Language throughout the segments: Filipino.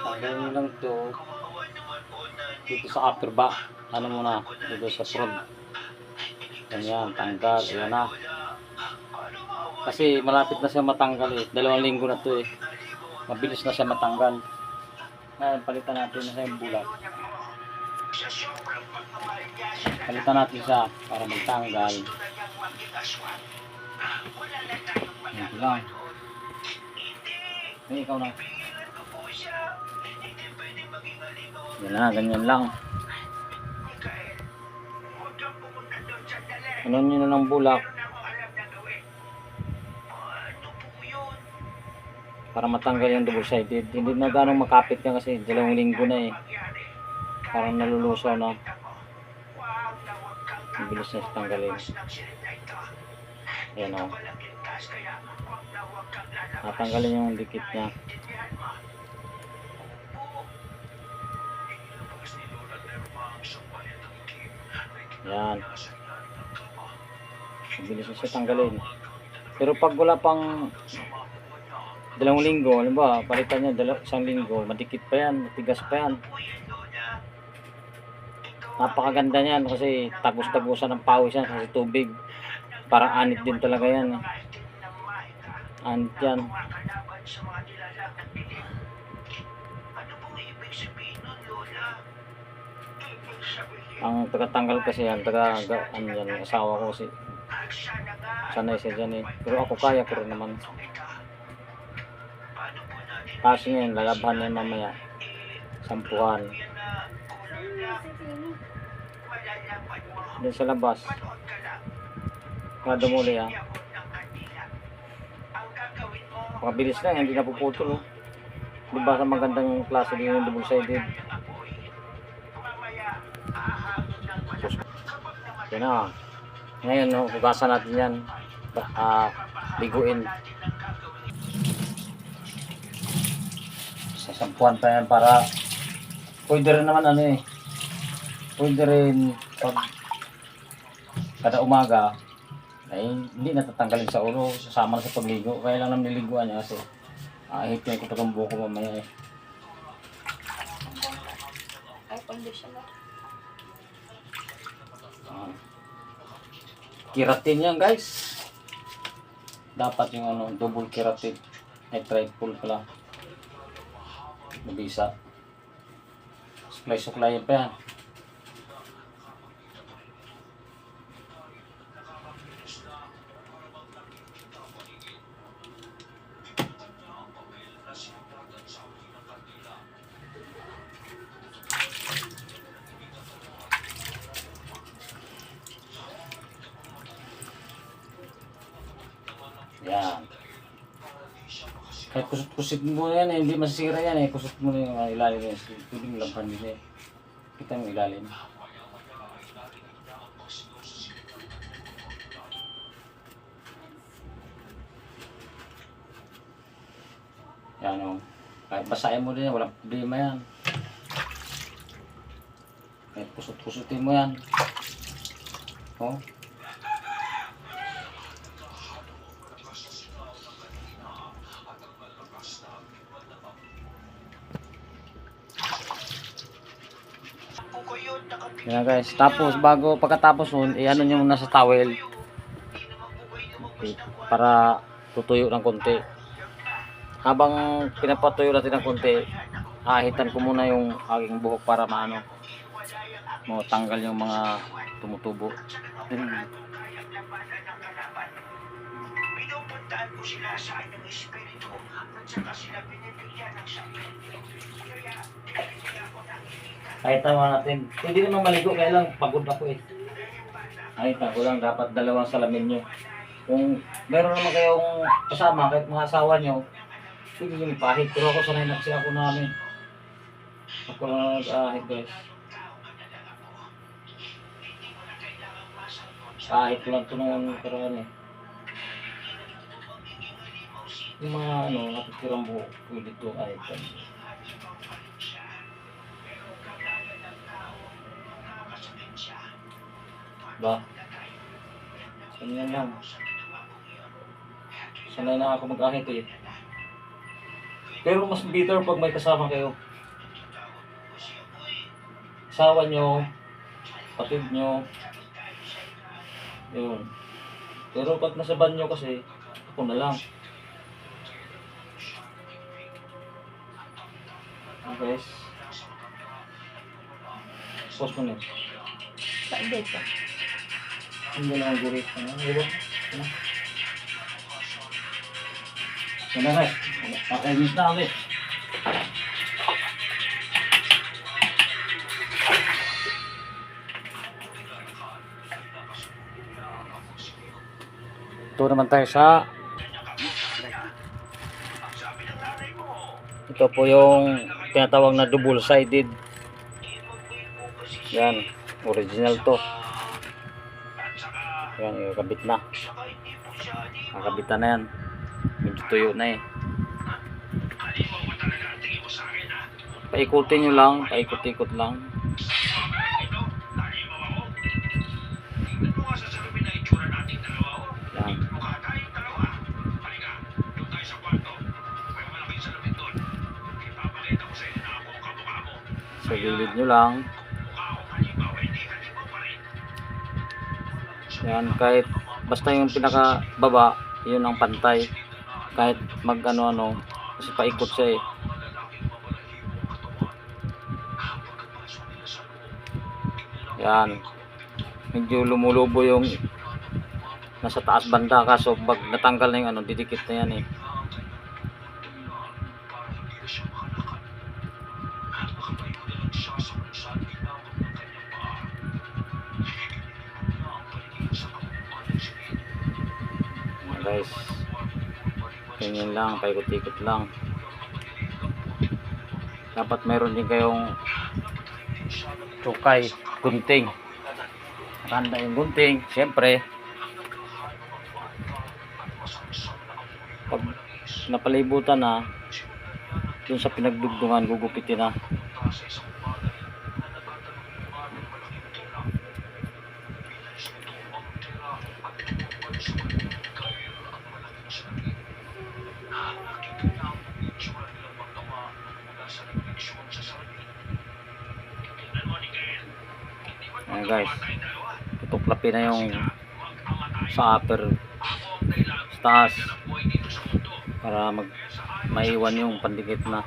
Tanggalin mo lang to dito sa upper back. Ano muna, dito sa front. Ganyan, tanggal. Ayan na. Kasi malapit na siya matanggal eh. 2 linggo na to eh. Mabilis na siya matanggal. Ngayon, palitan natin na siya yung bulat. Palitan natin siya para magtanggal. Ito lang. Hey, ikaw na. Yan na, ganyan lang. Ano nyo na ng bulak para matanggal yung double sided. Hindi na ganong makapit yan kasi 2 linggo na eh. Parang nalulusaw na. Mabilis na tanggalin. Ayan o. Natanggalin yung dikit niya. Ayan. Mabilis na siya tanggalin. Pero pag wala pang 2 linggo, alam ba, palitan niya 1 linggo, madikit pa yan, matigas pa yan. Napakaganda niyan kasi tagos-tagusan ng pawis yan kasi tubig. Parang anit din talaga yan. Anit yan. Ang tagatanggal kasi yan, ano yan, asawa ko si sanay siya dyan eh. Pero ako kaya ko rin naman. Kasi ngayon, lalabahan niya mamaya. Sampuhan. Doon sa labas. Mga dumuli ah. Mabilis lang, hindi napuputol oh. Diba sa magandang klase din yung double sided. Yan na. Ngayon no, hugasan natin yan. Biguin. Sasampuan pa yan para pwede rin naman ano eh. Pwede rin pag kada umaga ay hindi natatanggalin sa ulo, sasama na sa pagligo. Kaya lang naman niliguan niya kasi hipin ko pa itong buko mamaya eh. Ay, conditioner. Keratin yan guys. Dapat yung ano, double keratin. Ay, triple pala. Mabisa. Suklay-suklayan pa yan. Yan. Kahit kusut-kusut mo yan eh, hindi masisira yan eh. Kusut mo na yung ilalim yan. Pwedeng laban din eh. Kita yung ilalim. Yan o. Kahit basahin mo din yan, walang problema yan. Kahit kusut-kusutin mo yan. O. Yan guys. Tapos pagkatapos nun, i-ano nyo muna sa towel. Okay. Para tutuyo ng konti. Habang pinapatuyo natin ng konti, ahitan ko muna yung aking buhok para maano tanggal yung mga tumutubo. Pinupuntaan ko sila sa inyong espiritu at saka sila binibigyan ng sakit. Kahit tama natin, hindi naman maligo, kaya lang pagod ako eh. Kahit ako lang, dapat 2 salamin nyo. Kung meron naman kayong kasama, kahit mga asawa nyo, pwede nyo ipahit. Pero ako sanay na kasi ako namin. Ako lang nag-ahit guys. Ahit ko lang ito nung karaan eh. Yung mga natitirang buhok, pwede ito ahitan. Ba? Sanay lang. Sanay na ako mag-ahit eh. Pero mas bitter pag may kasama kayo. asawa nyo, kapatid nyo, yun. Pero pag nasa banyo kasi, ako na lang. Okay guys. Post mo na. Saan dito? Hindi na ang gurit. Ano? Ano guys? Pakainis na ulit. Ito naman tayo sa ito po yung tinatawag na double sided. Yan, original to. Yan, ikakabit na. Nakabitan na yan. Medyo tuyo na eh. Paikutin nyo lang, paikot-ikot lang. Yan. Sa gilid nyo lang. Yan, kahit basta yung pinaka baba, yun ang pantay. Kahit mag ano-ano, kasi paikot siya eh. Yan. Medyo lumulubo yung nasa taas banda, kaso pag natanggal na yung ano, didikit na yan eh. Guys, ganyan lang, paikot-ikot lang. Dapat meron din kayong tsukay, gunting. Nakanda yung gunting, syempre pag napalibutan na dun sa pinagdugtungan, gugupitin na. Ayan guys, tutuklapin na yung sa upper sa taas para maiwan yung pandikit na.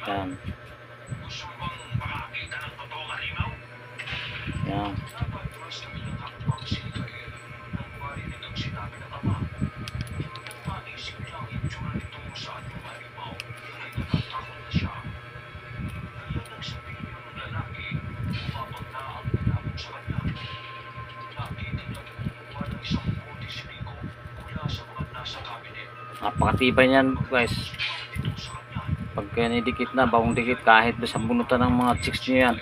Yan. Yan. Napakatibay niyan guys. Pag nidikit na, bagong dikit, kahit sa bunutan ng mga chicks nyo yan.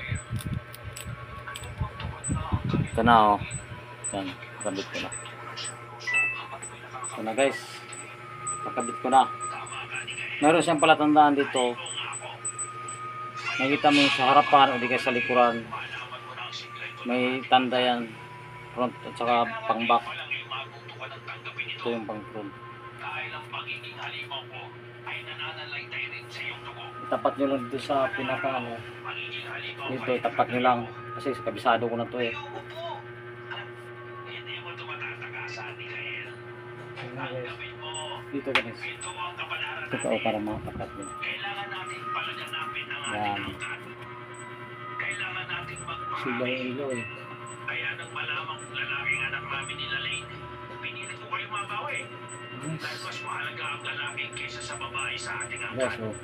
Ito na oh. Yan, nakabit ko na. Ito na guys, nakabit ko na. Meron siyang palatandaan dito. Nakita mo sa harapan o di kaya sa likuran, may tanda yan, front at saka pang back. Ito yung pang front. Tapat nyo lang dito sa pinaka ano, dito tapat nyo lang kasi kabisado ko na to eh. Dito guys, ito pa para matapat nyo. Yan, sila yung ilo eh. Kaya nang malamang lalaking anak namin nila Lane, pinilit ko kayo mabawi. Dahil mas mahalaga ang lalaki kaysa sa babae sa ating Guys, angkan. oh,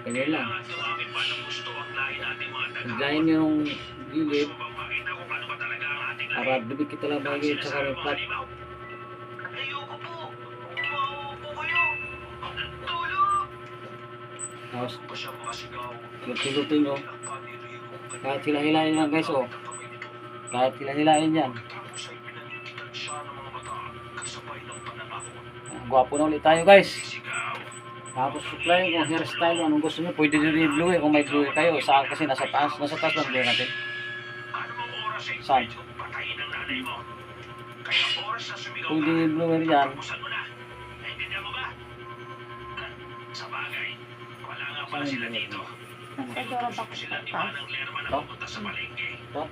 ganyan lang. Kailangan gawin pa ng gusto ang lahi natin mga Pagdahin nyo yung gilid Gusto mo bang makita kung ano ba talaga ang ating lahi? para dumikit lang bagay sa karang flat. Ayoko po. Mauupo kayo. Tulog. Tapos, Pa siya makasigaw. lutin nyo. Kahit hilahilain lang guys, oh. Kahit hilahilain yan. Tapos ay pinanindigan siya ng mga mata kasabay ng pananakot. Gwapo na ulit tayo guys. Sigaw. Tapos supply kung hairstyle, anong gusto nyo, pwede nyo rin blue eh. Kung may blue kayo, saan kasi nasa taas lang blue natin. Ano bang oras ay Saan? patayin ang nanay mo? Kaya oras na sumigaw Pwede ka. blue yan. Tapusan mo na. Naintindihan mo ba? Sa bagay, wala nga pala sila dito. Nasa Dora Gusto sila ni Bakta. Manang Lerma na Ito? pumunta sa palengke. Ito?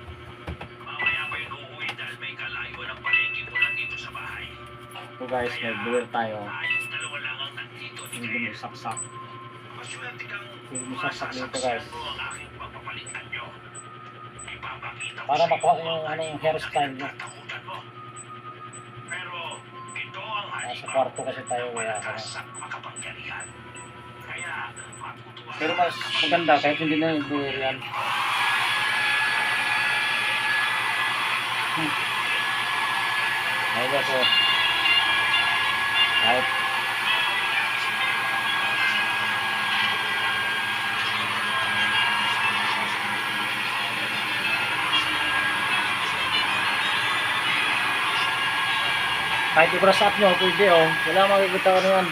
Mamaya pa yun uuwi dahil may kalayuan ng palengke mula dito sa bahay. Ito guys, may duwer tayo. Tayong dalawa lang ang nandito ni Hindi Claire. mo saksak. Maswerte kang Hindi mo saksak dito guys. masasaksihan mo ang aking pagpapalitan nyo. Ipapakita ko Para sa iyo makuha yung ang anong anino hairstyle na niya. kinatatakutan mo. Pero ito ang Nasa halimaw kwarto kasi tayo ng kaya. malakas at makapangyarihan. Kaya matutuwa Pero ka mas kapag maganda kahit hindi na yung duwer yan. Ayun guys, oh. Kahit kahit i-brush up nyo, pwede oh. Wala makikita ko yan.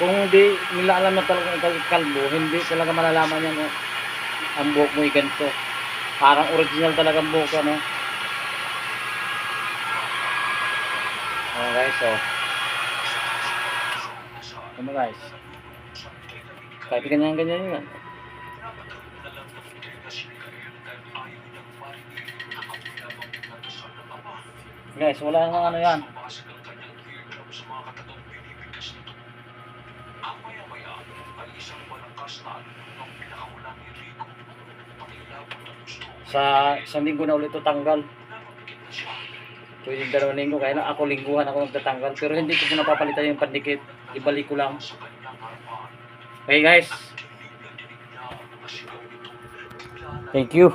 Kung hindi nila alam na talagang ikaw kalbo, hindi talaga malalaman yan oh. Ang buhok mo ganito. Parang original talaga ang buhok ano. Oh guys, oh. Ano guys? Kahit ganyan-ganyan yan. Guys, wala nang ano yan. Sa isang linggo na ulit ito tanggal. Pwede 2 linggo, kaya na ako lingguhan ako magtatanggal. Pero hindi ko po napapalitan yung pandikit. Ibalik ko lang. Okay guys. Thank you.